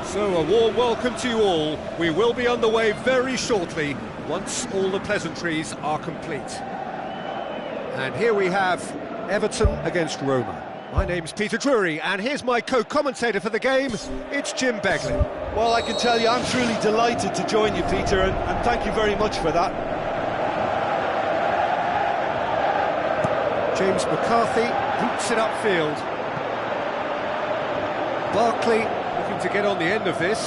So, a warm welcome to you all. We will be underway very shortly, once all the pleasantries are complete. And here we have Everton against Roma. My name's Peter Drury, and here's my co-commentator for the game, it's Jim Beglin. Well, I can tell you, I'm truly delighted to join you, Peter, and thank you very much for that. James McCarthy roots it upfield. Barkley looking to get on the end of this.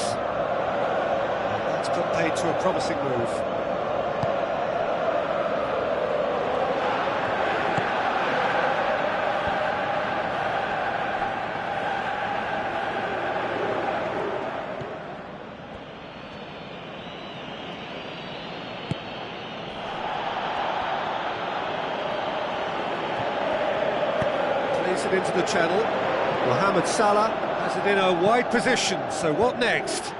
That's put paid to a promising move. Plays it into the channel. Mohamed Salah has it in a wide position, so what next?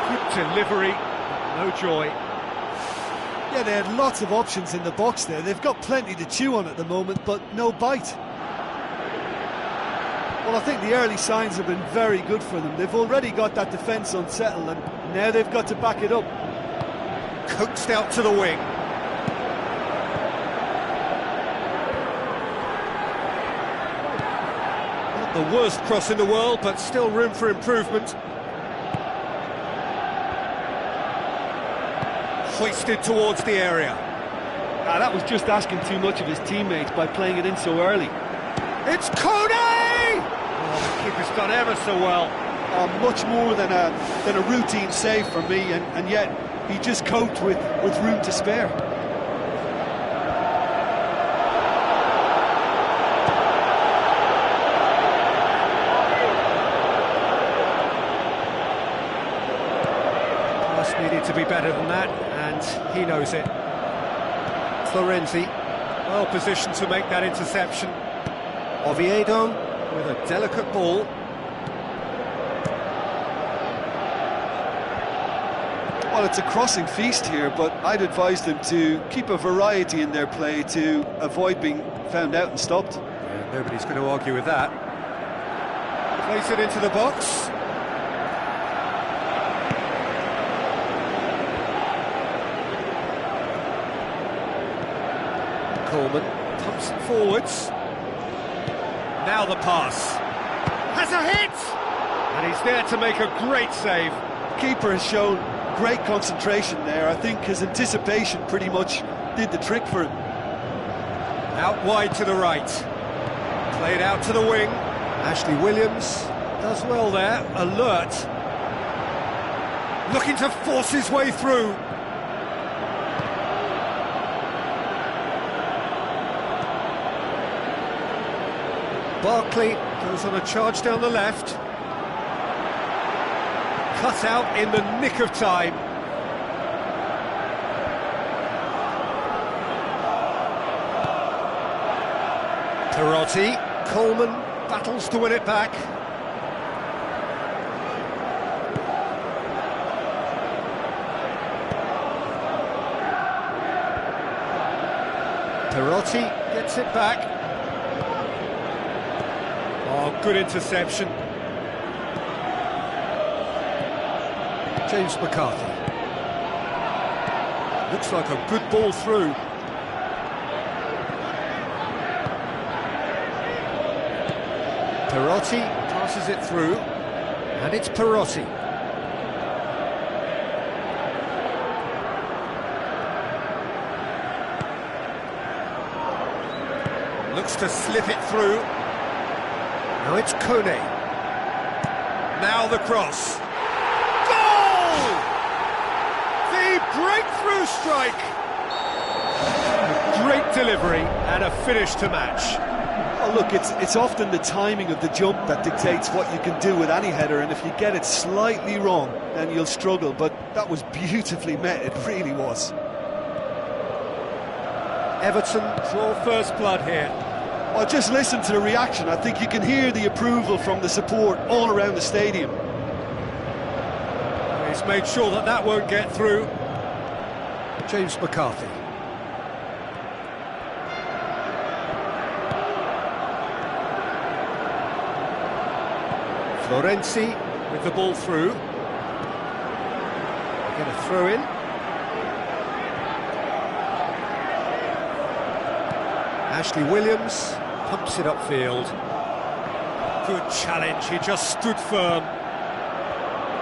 Good delivery, no joy. Yeah, they had lots of options in the box there. They've got plenty to chew on at the moment, but no bite. Well, I think the early signs have been very good for them. They've already got that defence unsettled, and now they've got to back it up. Coaxed out to the wing. The worst cross in the world, but still room for improvement. Hoisted towards the area. That was just asking too much of his teammates by playing it in so early. It's Cody! Oh, the keeper's done ever so well. Much more than a routine save for me, and yet he just coped with room to spare. Needed to be better than that, and he knows it. Florenzi, well positioned to make that interception. Oviedo with a delicate ball. Well, it's a crossing feast here, but I'd advise them to keep a variety in their play to avoid being found out and stopped. Yeah, nobody's going to argue with that. Place it into the box. Coleman pumps it forwards. Now the pass. Has a hit! And he's there to make a great save. Keeper has shown great concentration there. I think his anticipation pretty much did the trick for him. Out wide to the right. Played out to the wing. Ashley Williams does well there. Alert. Looking to force his way through. Barkley goes on a charge down the left. Cut out in the nick of time. Perotti, Coleman battles to win it back. Perotti gets it back. Oh, good interception. James McCarthy. Looks like a good ball through. Perotti passes it through, and it's Perotti. Looks to slip it through. Now it's Kone. Now the cross. Goal! The breakthrough strike. A great delivery and a finish to match. Oh, look, it's often the timing of the jump that dictates what you can do with any header, and if you get it slightly wrong, then you'll struggle, but that was beautifully met, it really was. Everton draw first blood here. Well, just listen to the reaction. I think you can hear the approval from the support all around the stadium. He's made sure that that won't get through. James McCarthy. Florenzi with the ball through. Get a throw in. Ashley Williams pumps it upfield. Good challenge, he just stood firm.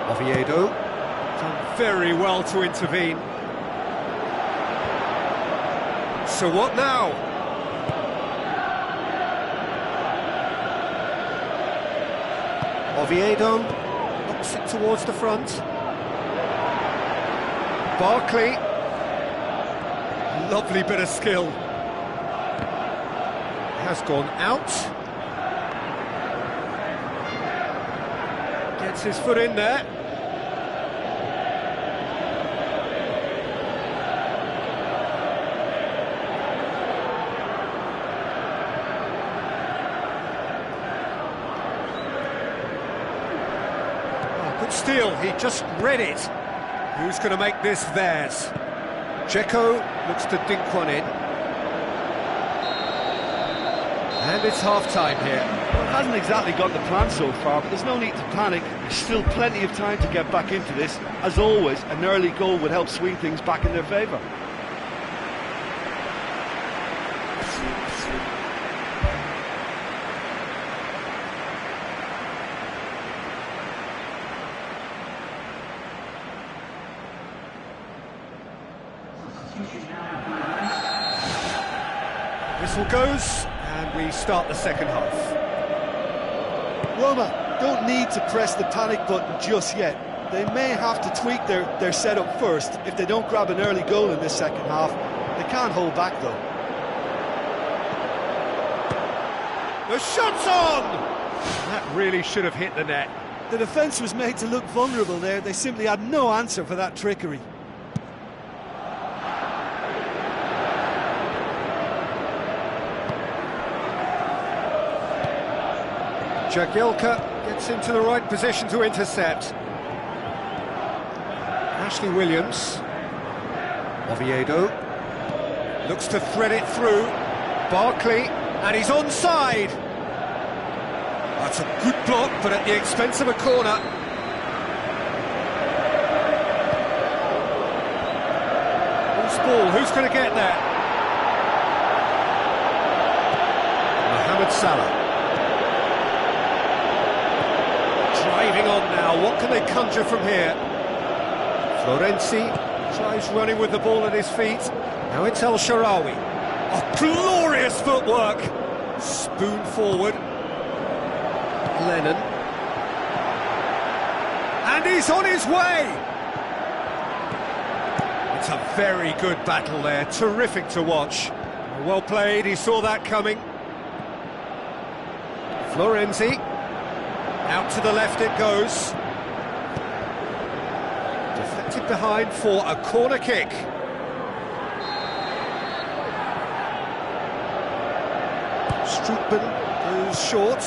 Oviedo done very well to intervene. So what now? Oviedo knocks it towards the front. Barkley. Lovely bit of skill. Has gone out. Gets his foot in there. Oh, good steal, he just read it. Who's going to make this theirs? Dzeko looks to dink one in. And it's half-time here. Well, it hasn't exactly got the plan so far, but there's no need to panic. There's still plenty of time to get back into this. As always, an early goal would help swing things back in their favour. Whistle goes. We start the second half. Roma don't need to press the panic button just yet. They may have to tweak their setup first if they don't grab an early goal in this second half. They can't hold back though. The shot's on! That really should have hit the net. The defence was made to look vulnerable there. They simply had no answer for that trickery. Jagielka gets into the right position to intercept. Ashley Williams. Oviedo looks to thread it through. Barkley, and he's onside. That's a good block, but at the expense of a corner. Who's ball? Who's going to get there? Mohamed Salah. Driving on now, what can they conjure from here? Florenzi tries running with the ball at his feet. Now it's El Shaarawy. Oh, glorious footwork! Spoon forward. Lennon. And he's on his way! It's a very good battle there, terrific to watch. Well played, he saw that coming. Florenzi. Out to the left it goes. Deflected behind for a corner kick. Strootman goes short.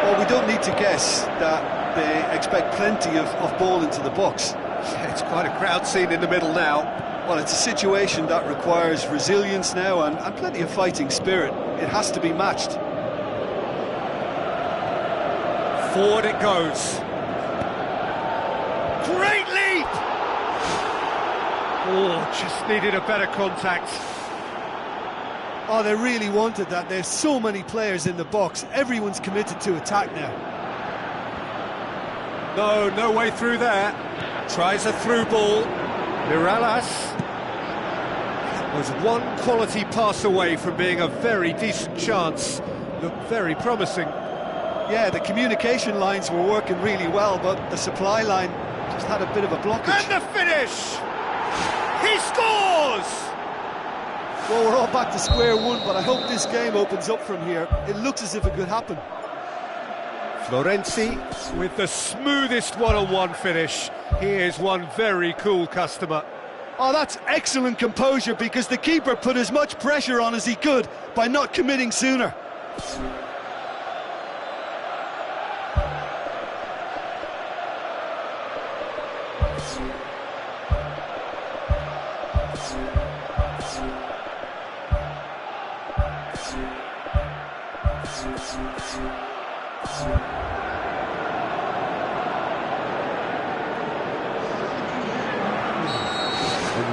Well, we don't need to guess that they expect plenty of ball into the box. Yeah, it's quite a crowd scene in the middle now. Well, it's a situation that requires resilience now and plenty of fighting spirit. It has to be matched. Forward it goes. Great leap! Oh, just needed a better contact. Oh, they really wanted that. There's so many players in the box. Everyone's committed to attack now. No way through there. Tries a through ball. Miralas. That was one quality pass away from being a very decent chance. Looked very promising. Yeah, the communication lines were working really well, but the supply line just had a bit of a blockage. And the finish! He scores! Well, we're all back to square one, but I hope this game opens up from here. It looks as if it could happen. Florenzi with the smoothest one-on-one finish. He is one very cool customer. Oh, that's excellent composure, because the keeper put as much pressure on as he could by not committing sooner.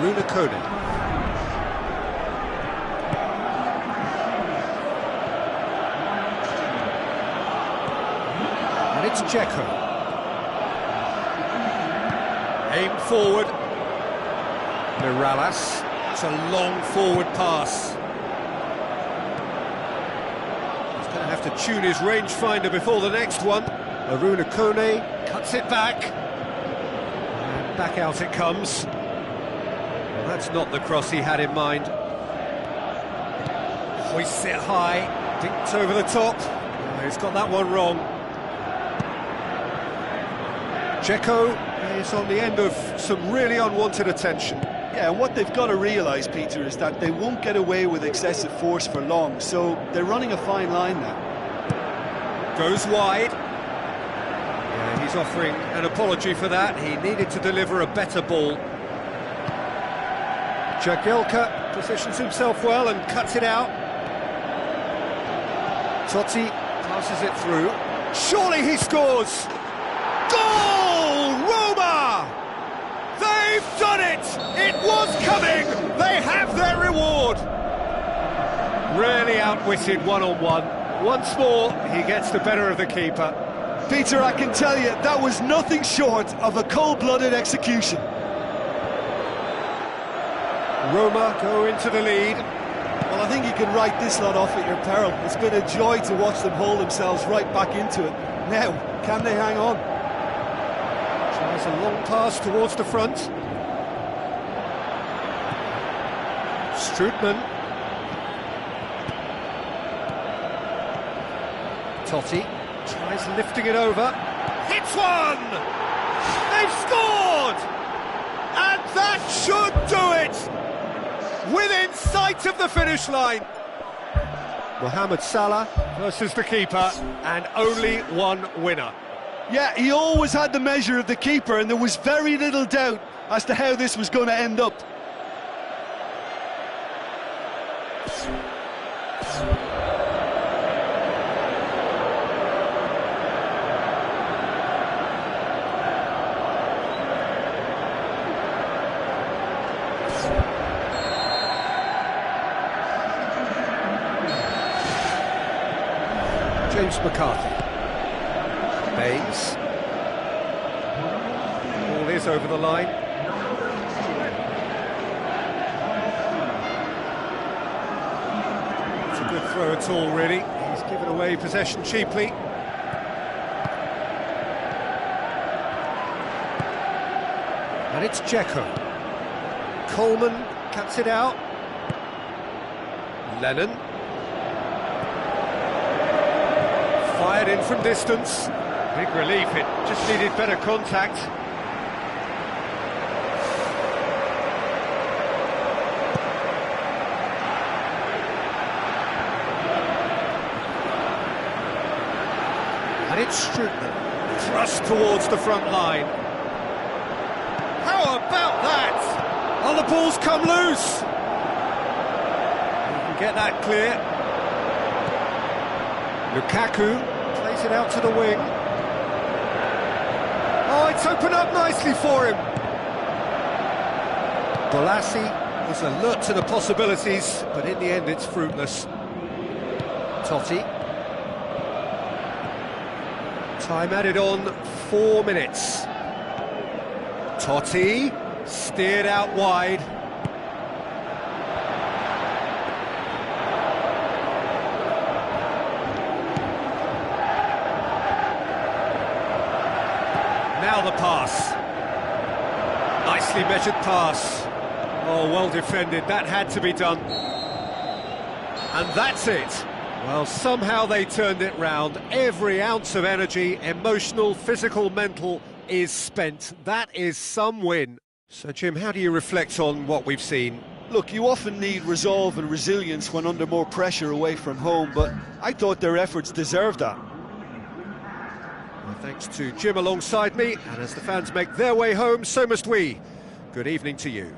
Wininkonen. And it's Dzeko. Aim forward. Miralas. It's a long forward pass. He's going to have to tune his rangefinder before the next one. Wininkonen cuts it back. And back out it comes. Well, that's not the cross he had in mind. Hoists it high, dinked over the top. Oh, he's got that one wrong. Dzeko is on the end of some really unwanted attention. Yeah, and what they've got to realise, Peter, is that they won't get away with excessive force for long, so they're running a fine line now. Goes wide. Yeah, he's offering an apology for that. He needed to deliver a better ball. Jagielka positions himself well and cuts it out. Totti passes it through. Surely he scores! Goal! Roma! They've done it! It was coming! They have their reward! Really outwitted one-on-one. Once more, he gets the better of the keeper. Peter, I can tell you, that was nothing short of a cold-blooded execution. Roma go into the lead. Well, I think you can write this lot off at your peril. It's been a joy to watch them haul themselves right back into it. Now, can they hang on? Tries a long pass towards the front. Strootman. Totti tries lifting it over. Hits one! They've scored! And that should do it! Within sight of the finish line. Mohamed Salah versus the keeper, and only one winner. Yeah, he always had the measure of the keeper, and there was very little doubt as to how this was going to end up. James McCarthy. Baines. Ball is over the line. It's a good throw at all, really. He's given away possession cheaply. And it's Dzeko. Coleman cuts it out. Lennon. Fired in from distance. Big relief, it just needed better contact. It's Strutman. Thrust towards the front line. How about that? Oh, the ball's come loose. You can get that clear. Lukaku plays it out to the wing. Oh, it's opened up nicely for him. Bolassi is alert to the possibilities, but in the end it's fruitless. Totti. Time added on, 4 minutes. Totti, steered out wide. Now the pass. Nicely measured pass. Oh, well defended, that had to be done. And that's it. Well, somehow they turned it round. Every ounce of energy, emotional, physical, mental, is spent. That is some win. So, Jim, how do you reflect on what we've seen? Look, you often need resolve and resilience when under more pressure away from home, but I thought their efforts deserved that. Well, thanks to Jim alongside me, and as the fans make their way home, so must we. Good evening to you.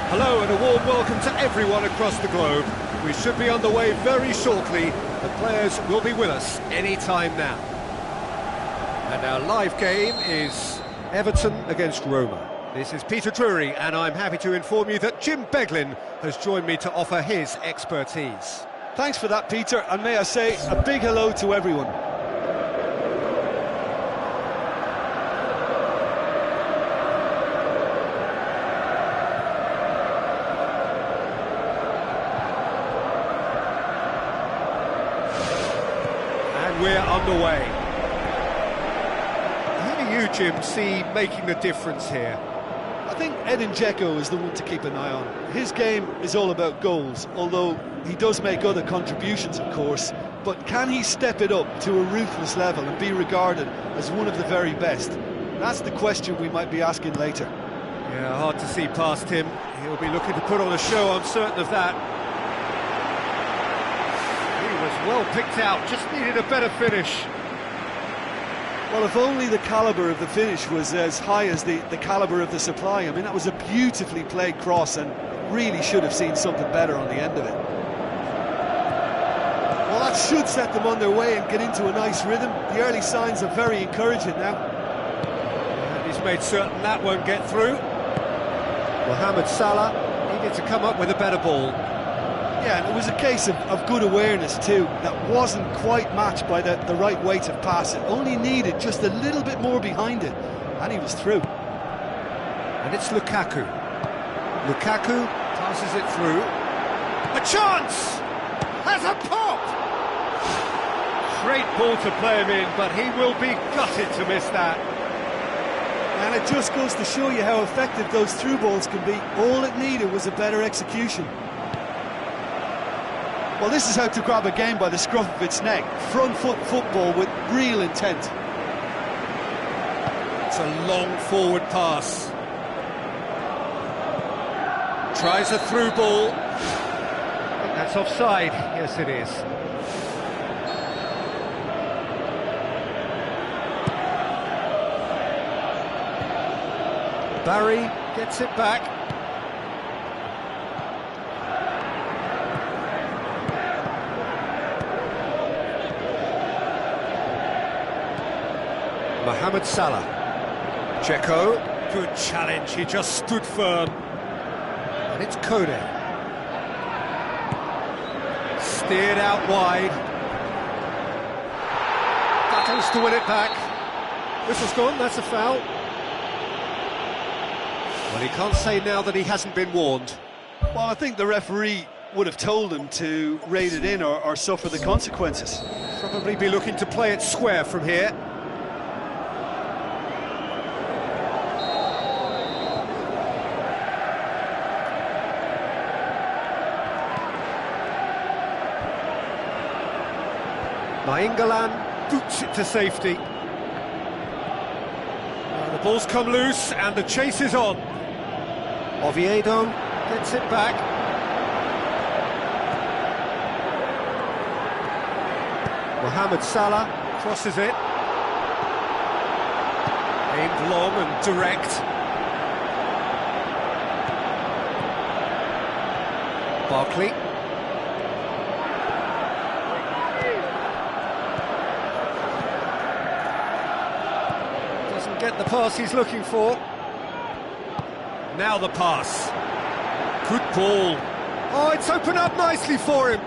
Hello and a warm welcome to everyone across the globe. We should be underway very shortly. The players will be with us any time now. And our live game is Everton against Roma. This is Peter Drury, and I'm happy to inform you that Jim Beglin has joined me to offer his expertise. Thanks for that, Peter, and may I say a big hello to everyone. We're underway. Who do you, Jim, see making the difference here? I think Edin Dzeko is the one to keep an eye on. His game is all about goals, although he does make other contributions, of course. But can he step it up to a ruthless level and be regarded as one of the very best? That's the question we might be asking later. Yeah, hard to see past him. He'll be looking to put on a show, I'm certain of that. Well picked out, just needed a better finish. Well, if only the calibre of the finish was as high as the calibre of the supply. I mean, that was a beautifully played cross and really should have seen something better on the end of it. Well, that's should set them on their way and get into a nice rhythm. The early signs are very encouraging now. And he's made certain that won't get through. Mohamed Salah needed to come up with a better ball. Yeah, and it was a case of good awareness too. That wasn't quite matched by the right weight of pass. It only needed just a little bit more behind it, and he was through. And it's Lukaku. Lukaku passes it through. A chance! Has a pop! Great ball to play him in, but he will be gutted to miss that. And it just goes to show you how effective those through balls can be. All it needed was a better execution. Well, this is how to grab a game by the scruff of its neck. Front foot football with real intent. It's a long forward pass. Tries a through ball. That's offside. Yes, it is. Barry gets it back. Mohamed Salah. Dzeko. Good challenge. He just stood firm. And it's Kone. Steered out wide. Battles to win it back. Whistle's gone, that's a foul. Well, he can't say now that he hasn't been warned. Well, I think the referee would have told him to rate it in or suffer the consequences. Probably be looking to play it square from here. Nainggolan boots it to safety. The ball's come loose and the chase is on. Oviedo gets it back. Mohamed Salah crosses it. Aimed long and direct. Barkley. Doesn't get the pass he's looking for. Now the pass. Good ball. Oh, it's opened up nicely for him.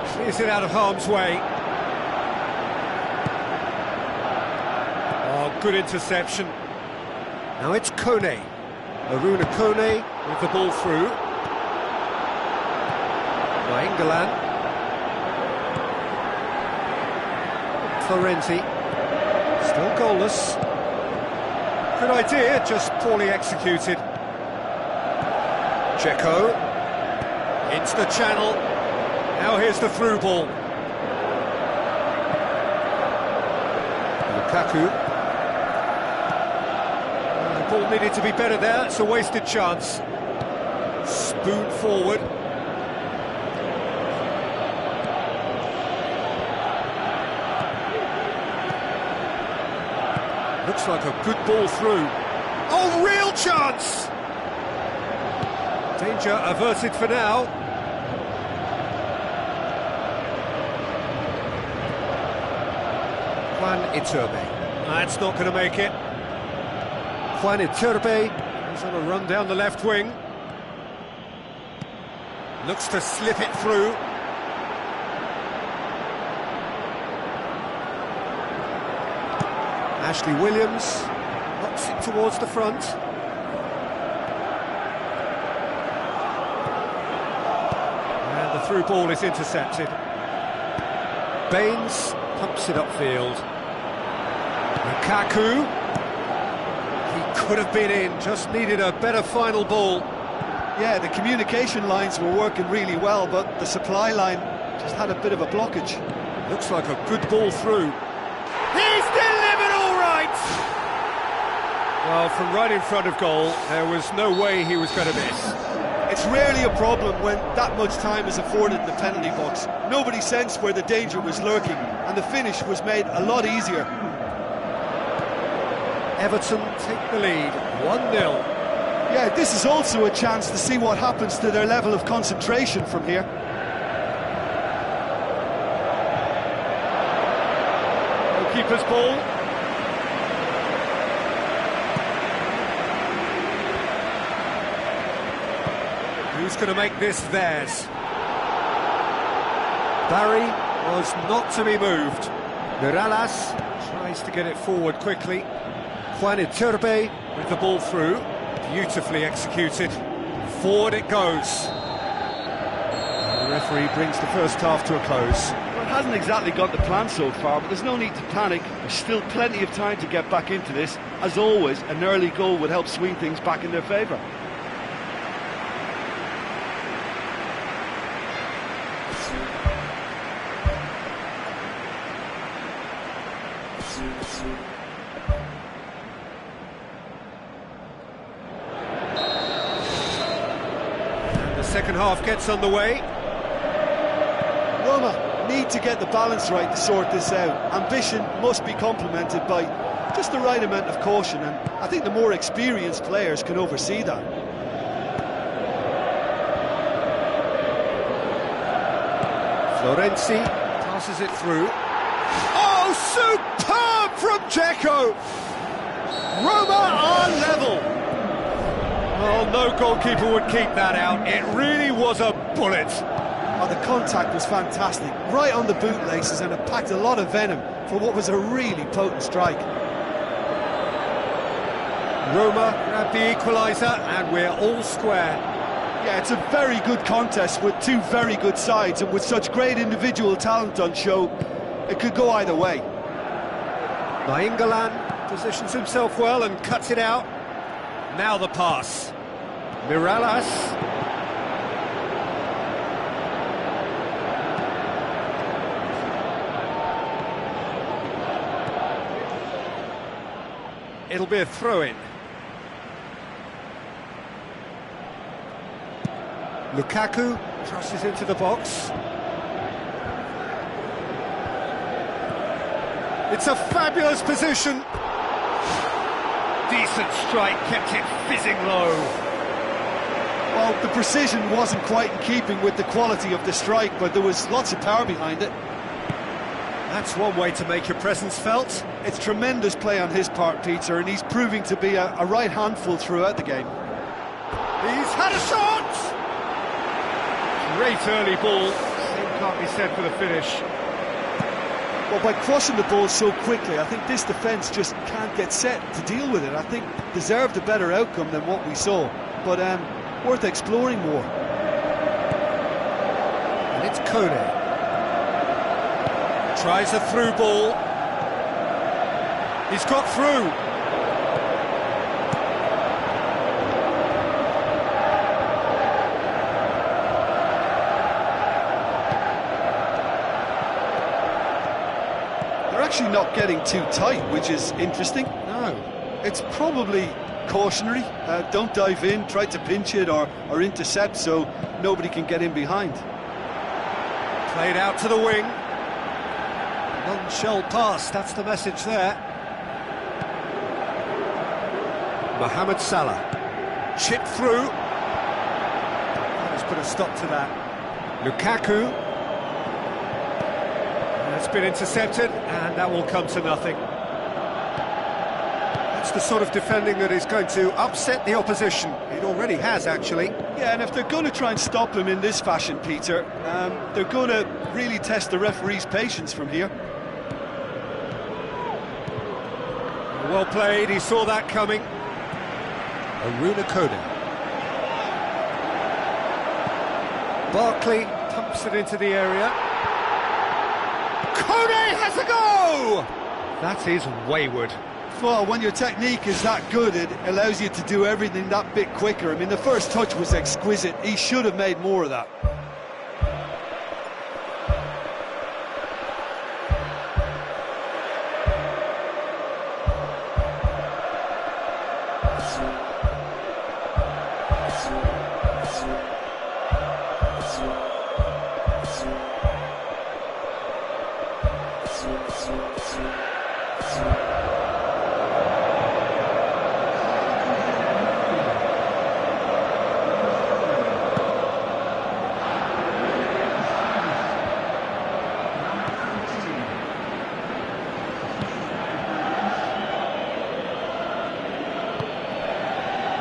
Clears it out of harm's way. Oh, good interception. Now it's Kone. Aruna Kone with the ball through. Nainggolan. Florenzi. Still goalless. Good idea, just poorly executed. Dzeko. Into the channel. Now here's the through ball. Lukaku. The ball needed to be better there, it's a wasted chance. Spoon forward. Looks like a good ball through. Oh, real chance! Danger averted for now. Juan Iturbe. That's not going to make it. Juan Iturbe is on a run down the left wing. Looks to slip it through. Ashley Williams knocks it towards the front. And the through ball is intercepted. Baines pumps it upfield. Lukaku. He could have been in, just needed a better final ball. Yeah, the communication lines were working really well, but the supply line just had a bit of a blockage. Looks like a good ball through. He's delivered all right! Well, from right in front of goal, there was no way he was going to miss. It's rarely a problem when that much time is afforded in the penalty box. Nobody sensed where the danger was lurking, and the finish was made a lot easier. Everton take the lead, 1-0. Yeah, this is also a chance to see what happens to their level of concentration from here. keeper's ball. Who's going to make this theirs? Barry was not to be moved. Miralas tries to get it forward quickly. Juan Iturbe with the ball through. Beautifully executed. Forward it goes. And the referee brings the first half to a close. Well, it hasn't exactly got the plan so far, but there's no need to panic. There's still plenty of time to get back into this. As always, an early goal would help swing things back in their favour. The second half gets underway. Roma need to get the balance right to sort this out. Ambition must be complemented by just the right amount of caution, and I think the more experienced players can oversee that. Florenzi passes it through. Oh, superb from Dzeko! Roma are level. Oh, no goalkeeper would keep that out. It really was a bullet. Oh, the contact was fantastic, right on the bootlaces, and it packed a lot of venom for what was a really potent strike. Roma grabbed the equaliser, and we're all square. Yeah, it's a very good contest with two very good sides, and with such great individual talent on show, it could go either way. Nainggolan positions himself well and cuts it out. Now the pass. Miralas. It'll be a throw-in. Lukaku crosses into the box. It's a fabulous position. Decent strike, kept it fizzing low. Well, the precision wasn't quite in keeping with the quality of the strike, but there was lots of power behind it. That's one way to make your presence felt. It's tremendous play on his part, Peter, and he's proving to be a right handful throughout the game. He's had a shot! Great early ball. Same can't be said for the finish. Well, by crossing the ball so quickly, I think this defence just can't get set to deal with it. I think deserved a better outcome than what we saw, but worth exploring more. And it's Kone. Tries a through ball. He's got through. They're actually not getting too tight, which is interesting. No. It's probably cautionary. Don't dive in, try to pinch it or intercept so nobody can get in behind. Played out to the wing. Non-shell pass, that's the message there. Mohamed Salah. Chip through. Let's put a stop to that. Lukaku. That's been intercepted, and that will come to nothing. That's the sort of defending that is going to upset the opposition. It already has, actually. Yeah, and if they're going to try and stop him in this fashion, Peter, they're going to really test the referee's patience from here. Well played, he saw that coming. Aruna Kone. Barkley pumps it into the area. Kone has a go! That is wayward. Well, when your technique is that good, it allows you to do everything that bit quicker. I mean, the first touch was exquisite. He should have made more of that.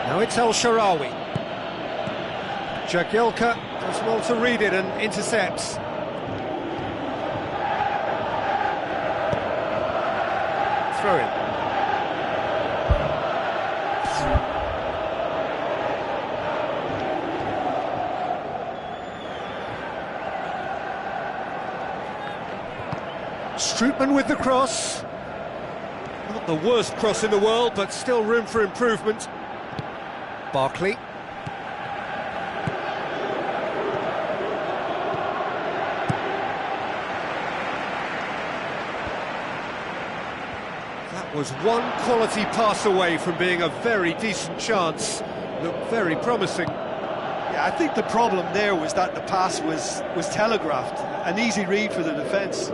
Now it's El Shaarawy. Jagielka does well to read it and intercepts. Throw in. Strootman with the cross. Not the worst cross in the world, but still room for improvement. Barkley. That was one quality pass away from being a very decent chance. Looked very promising. Yeah, I think the problem there was that the pass was telegraphed. An easy read for the defence.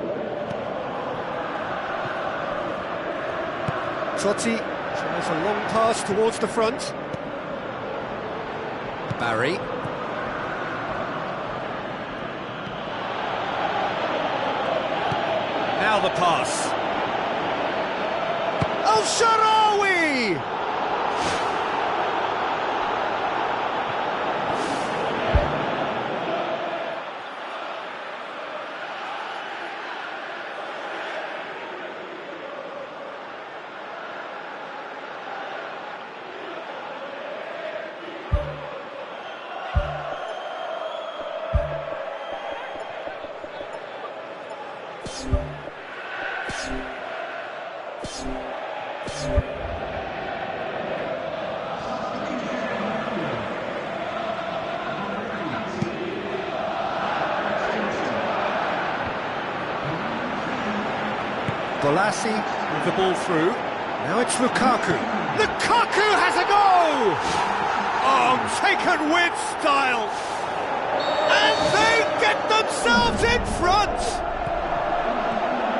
Totti tries a long pass towards the front. Barry. Now the pass. El Shaarawy! Bolassi with the ball through. Now it's Lukaku. Lukaku has a go! Oh, taken with style. And they get themselves in front!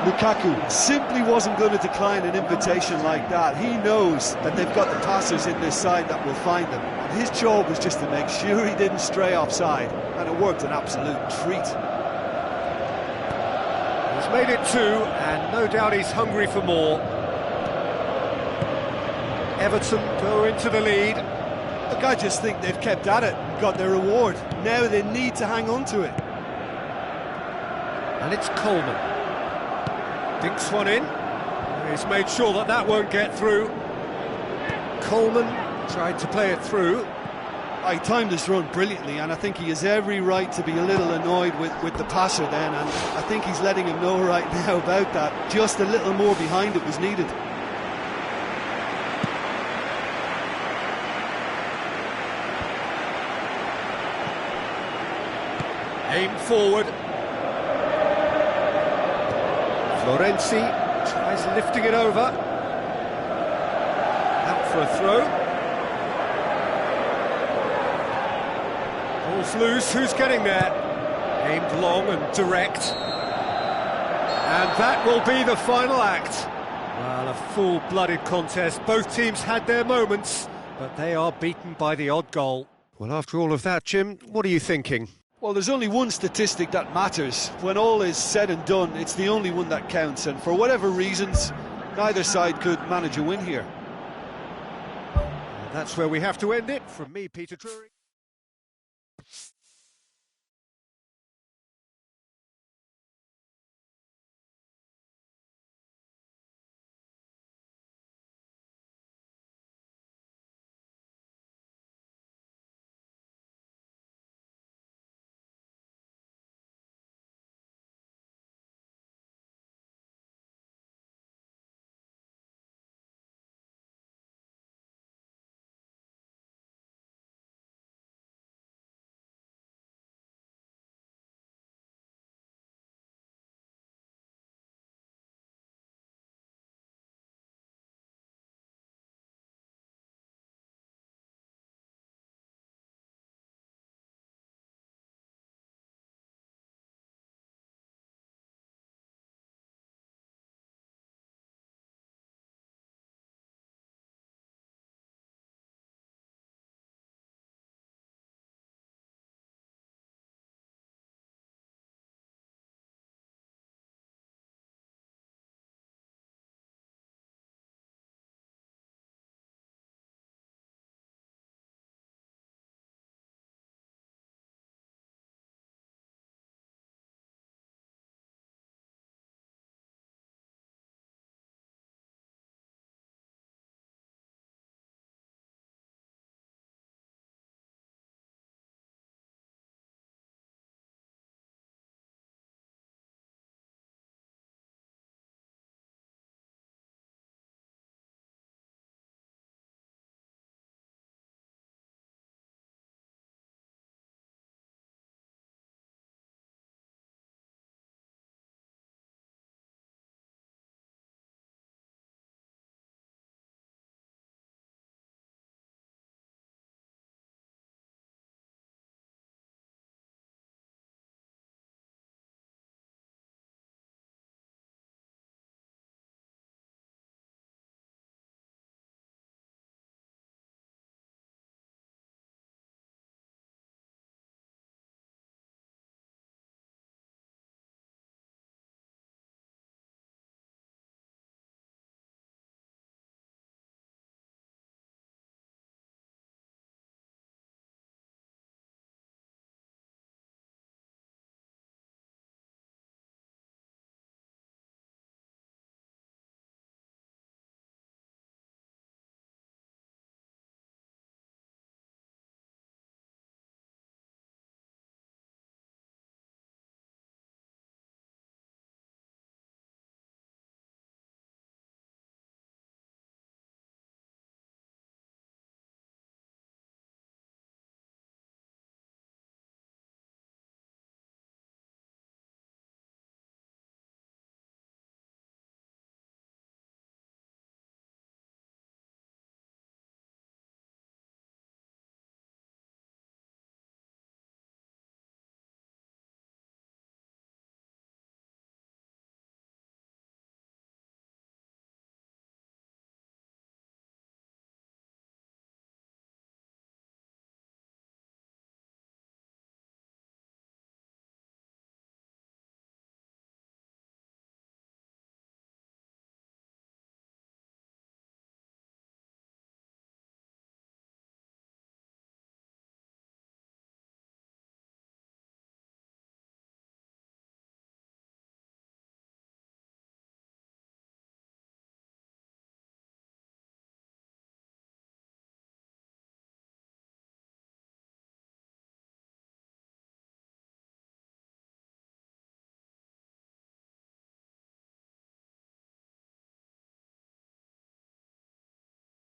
Lukaku simply wasn't going to decline an invitation like that. He knows that they've got the passers in this side that will find them. And his job was just to make sure he didn't stray offside. And it worked an absolute treat. He's made it 2, and no doubt he's hungry for more. Everton go into the lead. Look, I just think they've kept at it and got their reward. Now they need to hang on to it. And it's Coleman. Dinks one in. He's made sure that that won't get through. Coleman tried to play it through. He timed his run brilliantly, and I think he has every right to be a little annoyed with the passer then, and I think he's letting him know right now about that. Just a little more behind it was needed. Aim forward. Florenzi tries lifting it over. Out for a throw. Ball's loose, who's getting there? Aimed long and direct. And that will be the final act. Well, a full-blooded contest. Both teams had their moments, but they are beaten by the odd goal. Well, after all of that, Jim, what are you thinking? Well, there's only one statistic that matters. When all is said and done, it's the only one that counts, and for whatever reasons, neither side could manage a win here. And that's where we have to end it. From me, Peter Drury.